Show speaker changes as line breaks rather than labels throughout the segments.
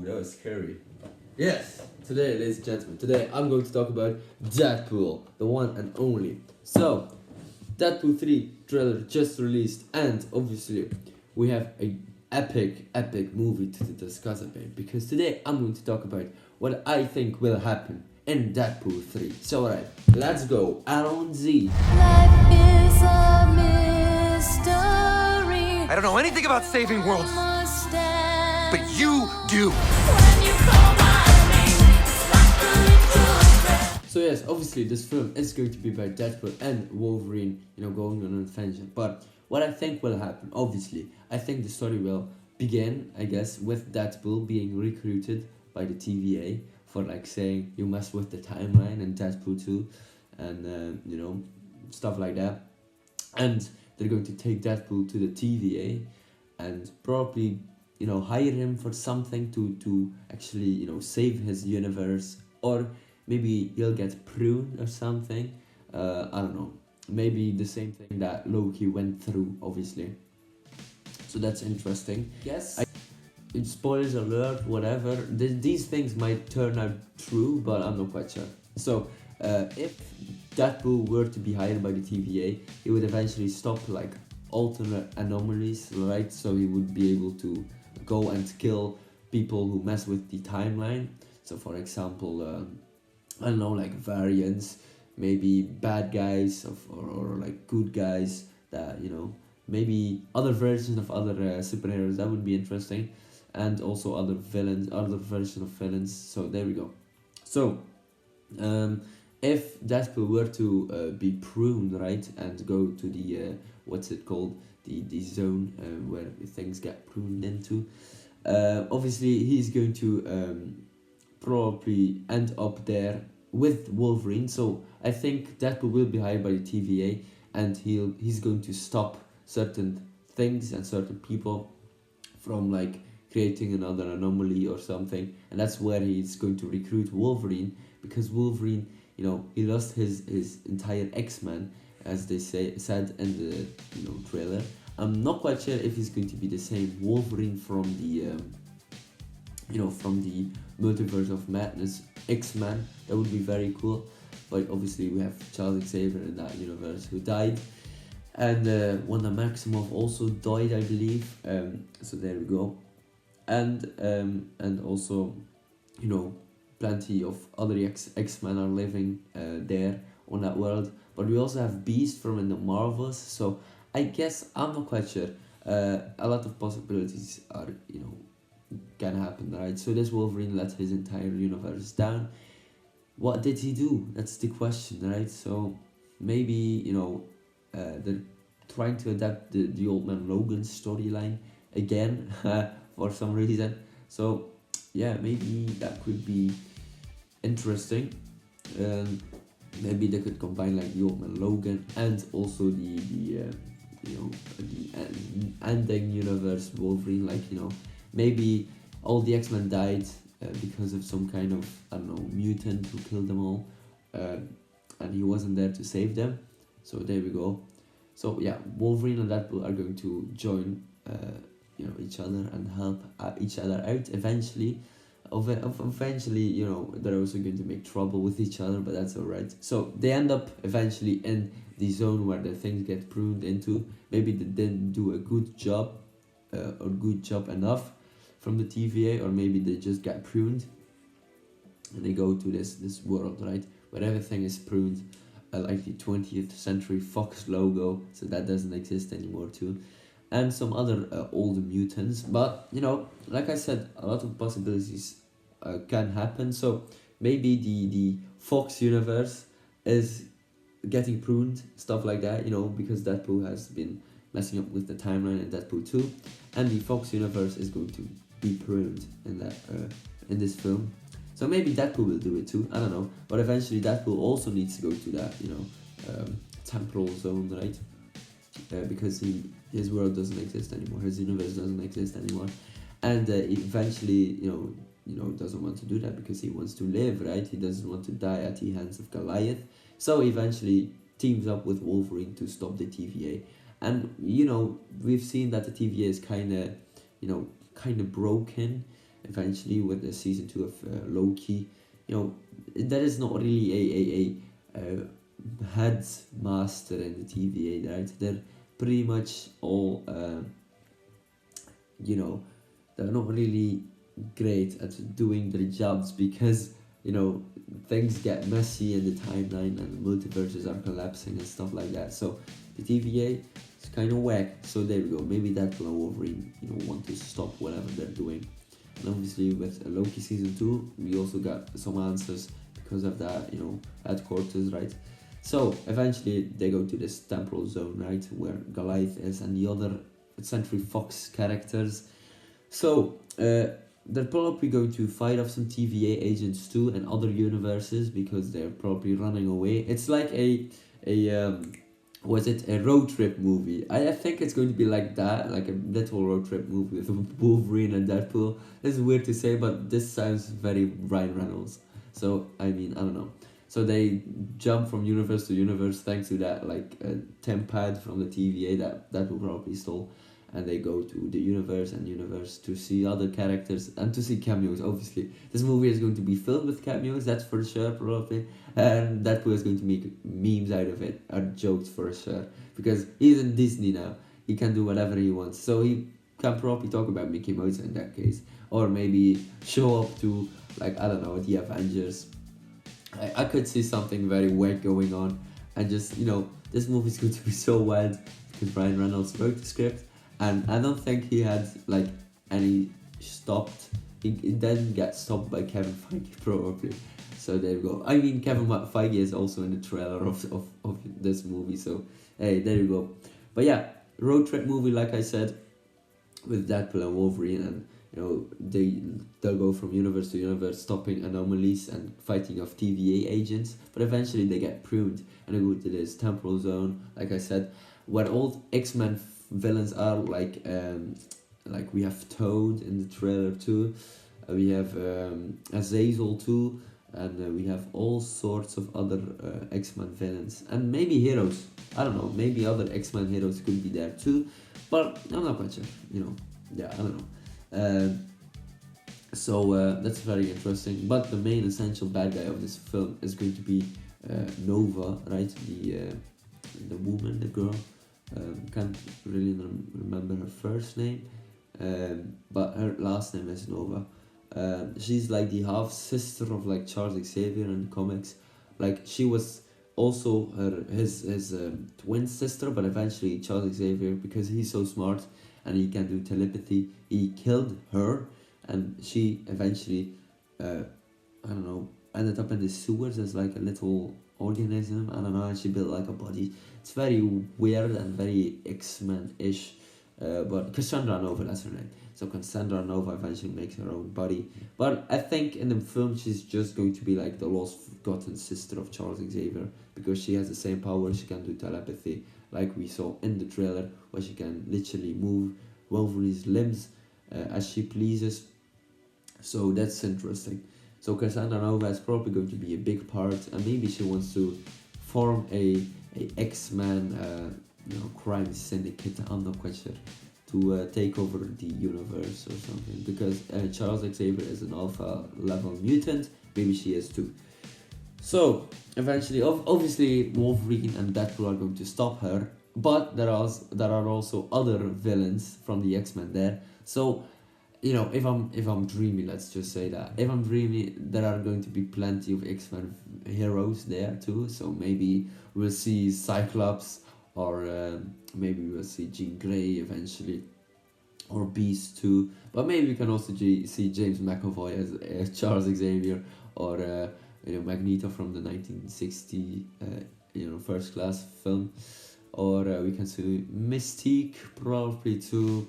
That was scary. Yes, today, ladies and gentlemen, today I'm going to talk about Deadpool, the one and only. So, Deadpool 3 trailer just released, and obviously, we have a epic movie to discuss about, because today I'm going to talk about what I think will happen in Deadpool 3. So, alright, let's go. Aaron Z.
Life is a mystery.
I don't know anything about saving worlds,
Understand
but you do.
when you call my name, it's like a little
So yes, obviously this film is going to be about Deadpool and Wolverine, going on an adventure. But what I think will happen, obviously, I think the story will begin, I guess, with Deadpool being recruited by the TVA for saying you mess with the timeline in Deadpool 2 and stuff like that. And they're going to take Deadpool to the TVA and probably hire him for something to actually save his universe, or maybe he'll get pruned or something. I don't know, maybe the same thing that Loki went through, obviously. So that's interesting. Yes, spoilers alert, whatever, these things might turn out true, but I'm not quite sure. So if Deadpool were to be hired by the TVA, he would eventually stop alternate anomalies, right? So he would be able to go and kill people who mess with the timeline. So for example, I don't know, variants, maybe bad guys or good guys that, maybe other versions of other superheroes. That would be interesting. And also other versions of villains. So there we go. So if Deadpool were to be pruned, right, and go to the what's it called, the zone where things get pruned into, obviously he's going to probably end up there with Wolverine. So I think Deadpool will be hired by the TVA, and he's going to stop certain things and certain people from creating another anomaly or something, and that's where he's going to recruit Wolverine, because Wolverine, he lost his entire X-Men, as they said in the trailer. I'm not quite sure if he's going to be the same Wolverine from the from the Multiverse of Madness X-Men. That would be very cool. But obviously we have Charles Xavier in that universe who died, and Wanda Maximoff also died, I believe. So there we go. And also, plenty of other X-Men are living there on that world. But we also have Beast from in the Marvels. So I guess I'm not quite sure. A lot of possibilities are can happen, right? So this Wolverine let his entire universe down. What did he do? That's the question, right? So maybe they're trying to adapt the Old Man Logan storyline again for some reason. So yeah, maybe that could be interesting. Maybe they could combine the Old Man Logan and also the ending universe Wolverine. Maybe all the X-Men died because of some kind of, I don't know, mutant who killed them all, and he wasn't there to save them. So there we go. So yeah, Wolverine and Deadpool are going to join each other and help each other out eventually. Eventually, they're also going to make trouble with each other, but that's alright. So they end up eventually in the zone where the things get pruned into. Maybe they didn't do a good job, or good job enough from the TVA, or maybe they just get pruned and they go to this world, right, where everything is pruned, like the 20th Century Fox logo, so that doesn't exist anymore too, and some other old mutants. But like I said, a lot of possibilities can happen. So maybe the Fox universe is getting pruned, stuff like that, because Deadpool has been messing up with the timeline in Deadpool 2, and the Fox universe is going to be pruned in that in this film. So maybe Deadpool will do it too, I don't know. But eventually Deadpool also needs to go to that temporal zone, right? Because his world doesn't exist anymore, his universe doesn't exist anymore, and eventually doesn't want to do that because he wants to live, right? He doesn't want to die at the hands of Goliath. So eventually teams up with Wolverine to stop the TVA. And we've seen that the TVA is kind of broken, eventually with the season 2 of Loki. You know, there is not really a headmaster in the TVA, right? They're pretty much all, you know, they're not really great at doing their jobs because, you know, things get messy in the timeline and the multiverses are collapsing and stuff like that. So the TVA is kind of whack. So there we go. Maybe Deadpool and Wolverine, you know, want to stop whatever they're doing. And obviously with Loki season 2, we also got some answers because of that, you know, headquarters, right? So eventually they go to this temporal zone, right, where Goliath is and the other Century Fox characters. So they're probably going to fight off some TVA agents too and other universes because they're probably running away. It's like a was it a road trip movie? I think it's going to be like that, like a little road trip movie with Wolverine and Deadpool. It's weird to say, but this sounds very Ryan Reynolds. So I mean, I don't know. So they jump from universe to universe thanks to that like temp pad from the TVA that will probably stole, and they go to the universe to see other characters and to see cameos. Obviously, this movie is going to be filled with cameos. That's for sure, probably, and Deadpool is going to make memes out of it or jokes for sure because he's in Disney now. He can do whatever he wants, so he can probably talk about Mickey Mouse in that case, or maybe show up to like I don't know the Avengers. I could see something very weird going on, and just you know this movie is going to be so wild because Ryan Reynolds wrote the script, and I don't think he had like any stopped. He didn't get stopped by Kevin Feige probably. So there you go. I mean Kevin Feige is also in the trailer of this movie. So hey, there you go. But yeah, road trip movie like I said, with Deadpool and Wolverine, and you know they'll go from universe to universe, stopping anomalies and fighting off TVA agents. But eventually they get pruned and they go to this temporal zone, like I said, where old X-Men villains are like we have Toad in the trailer too, we have Azazel too, and we have all sorts of other X-Men villains and maybe heroes. I don't know, maybe other X-Men heroes could be there too, but I'm not quite sure, you know. Yeah, I don't know. So that's very interesting. But the main essential bad guy of this film is going to be Nova, right? The woman, the girl. Can't really remember her first name, but her last name is Nova. She's like the half sister of like Charles Xavier in the comics. Like she was also his twin sister, but eventually Charles Xavier, because he's so smart and he can do telepathy, he killed her, and she eventually I don't know, ended up in the sewers as like a little organism. I don't know, and she built like a body. It's very weird and very X-Men-ish, but Cassandra Nova, that's her name. So Cassandra Nova eventually makes her own body, but I think in the film she's just going to be like the lost forgotten sister of Charles Xavier, because she has the same power. She can do telepathy like we saw in the trailer, where she can literally move Wolverine's limbs as she pleases. So that's interesting. So Cassandra Nova is probably going to be a big part, and maybe she wants to form a X-Men crime syndicate. I'm not quite sure, to take over the universe or something, because Charles Xavier is an alpha level mutant. Maybe she is too. So eventually, obviously, Wolverine and Deadpool are going to stop her, but there are also other villains from the X-Men there. So, you know, if I'm dreamy, let's just say that if I'm dreamy, there are going to be plenty of X-Men heroes there too. So maybe we'll see Cyclops, or maybe we'll see Jean Grey eventually, or Beast too. But maybe we can also see James McAvoy as Charles Xavier, or Magneto from the 1960 First Class film, or we can see Mystique probably too,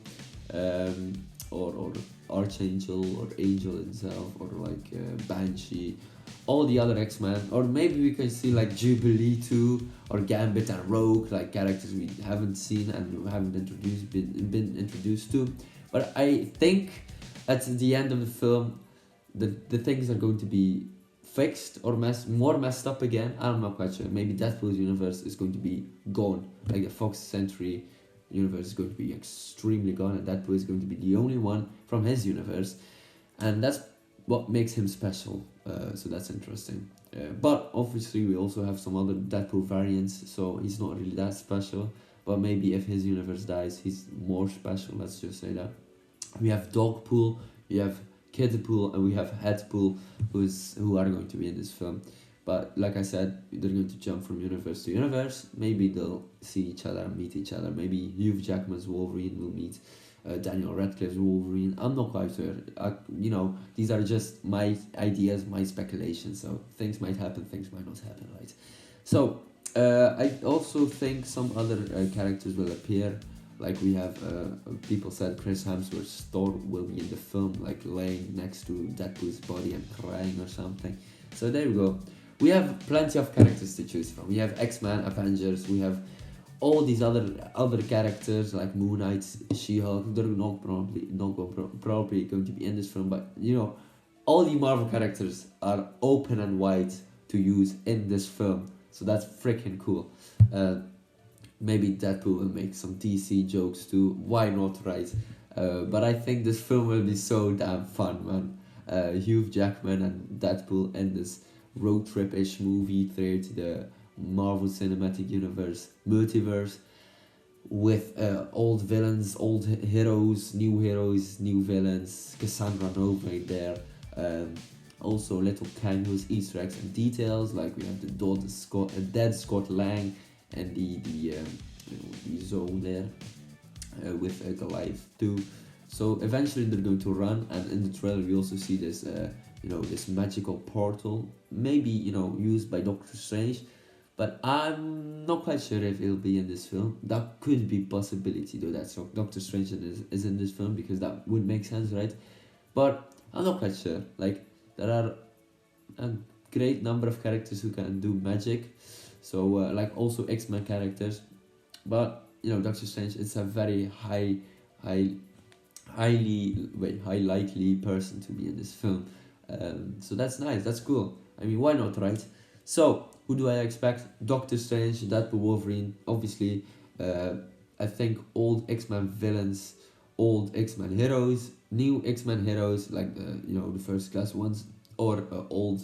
or Archangel, or Angel himself, or like Banshee, all the other X-Men, or maybe we can see like Jubilee too, or Gambit and Rogue, like characters we haven't seen and haven't been introduced to. But I think at the end of the film, the things are going to be fixed or more messed up again. I'm not quite sure. Maybe Deadpool's universe is going to be gone, like the Fox Century universe is going to be extremely gone, and Deadpool is going to be the only one from his universe. and that's what makes him special. So that's interesting. But obviously, we also have some other Deadpool variants, so he's not really that special. But maybe if his universe dies, he's more special. Let's just say that. We have Dogpool, we have Kidpool, and we have Headpool, who are going to be in this film. But like I said, they're going to jump from universe to universe. Maybe they'll see each other, meet each other. Maybe Hugh Jackman's Wolverine will meet Daniel Radcliffe's Wolverine. I'm not quite sure. These are just my ideas, my speculation. So things might happen, things might not happen, right? So I also think some other characters will appear. Like we have people said Chris Hemsworth's Thor will be in the film, like laying next to Deadpool's body and crying or something. So there we go. We have plenty of characters to choose from. We have X-Men, Avengers, we have all these other characters like Moon Knight, She-Hulk. They're probably going to be in this film, but all the Marvel characters are open and wide to use in this film. So that's freaking cool. Maybe Deadpool will make some DC jokes too. Why not, right? But I think this film will be so damn fun, man. Hugh Jackman and Deadpool in this road trip-ish movie through to the Marvel Cinematic Universe multiverse with old villains, old heroes, new villains, Cassandra Nova in there. Also little cameos, Easter eggs and details, like we have the dead Scott Lang and the zone there with Goliath too. So eventually they're going to run, and in the trailer we also see this this magical portal, maybe used by Doctor Strange, but I'm not quite sure if it'll be in this film. That could be possibility though, that Doctor Strange is in this film, because that would make sense, right? But I'm not quite sure. Like there are a great number of characters who can do magic, so like also X-Men characters, but Doctor Strange, it's a very highly likely person to be in this film. So that's nice, that's cool. I mean, why not, right? So who do I expect? Doctor Strange, Deadpool, Wolverine, obviously. I think old X-Men villains, old X-Men heroes, new X-Men heroes like the first class ones, or old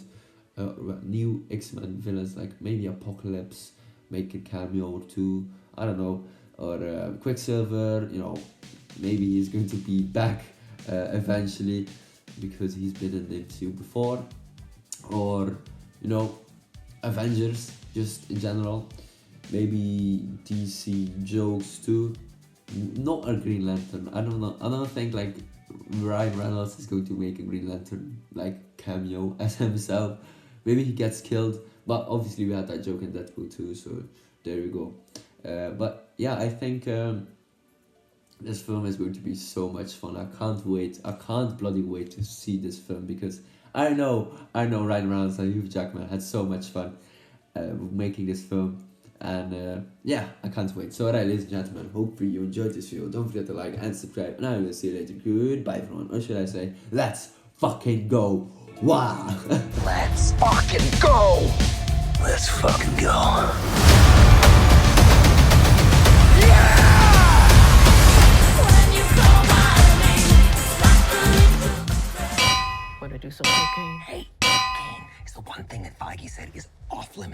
new X-Men villains like maybe Apocalypse, make a cameo or two, I don't know, or Quicksilver. Maybe he's going to be back eventually because he's been in the MCU before, or Avengers just in general. Maybe DC jokes too. Not a Green Lantern. I don't know. I don't think like Ryan Reynolds is going to make a Green Lantern like cameo as himself. Maybe he gets killed, but obviously we had that joke in Deadpool too. So there we go. But yeah, I think this film is going to be so much fun. I can't wait. I can't bloody wait to see this film, because I know Ryan Reynolds and Hugh Jackman had so much fun making this film. And yeah, I can't wait. So alright, ladies and gentlemen, hopefully you enjoyed this video. Don't forget to like and subscribe, and I will see you later. Goodbye everyone. Or should I say, let's fucking go. Wow.
Let's fucking go! Let's fucking go.
When you call my name, it's like a
Want to do some cocaine?
Hey, cocaine is the one thing that Feige said is off limits.